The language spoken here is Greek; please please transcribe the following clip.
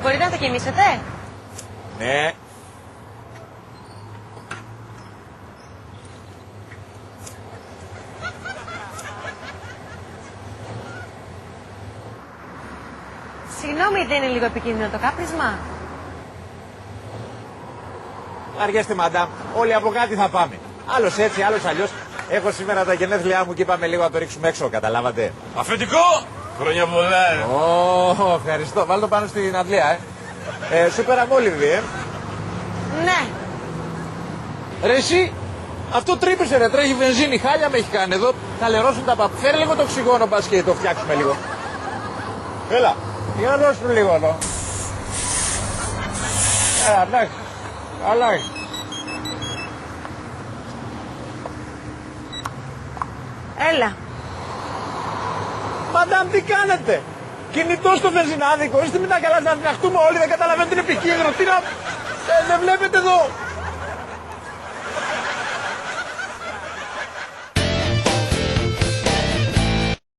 Μπορείτε να το κινήσετε? Ναι. Συγγνώμη, δεν είναι λίγο επικίνδυνο το κάπνισμα? Αργέστε, μαντάμ. Όλοι από κάτι θα πάμε. Άλλος έτσι, άλλος αλλιώς. Έχω σήμερα τα γενέθλιά μου και είπαμε λίγο να το ρίξουμε έξω, καταλάβατε. Αφεντικό! Χρόνια πολλά, Ω, ευχαριστώ. Βάλ' το πάνω στην Αντλία, Σούπερ αμόλυβδη, Ναι. Ρε εσύ, αυτό τρύπησε ρε, τρέχει βενζίνη, χάλια με έχει κάνει εδώ. Θα λερώσουν τα παπ. Φέρε λίγο το οξυγόνο, πας και το φτιάξουμε λίγο. Έλα, για να δώσουμε λίγο εδώ. Εντάξει, καλά. Έλα. Μαντάμ, τι κάνετε? Κινητό στο βενζινάδικο, είστε με τα καλά να διδαχτούμε όλοι, δεν καταλαβαίνετε, είναι επικίνδυνο. Τι να... δεν βλέπετε εδώ.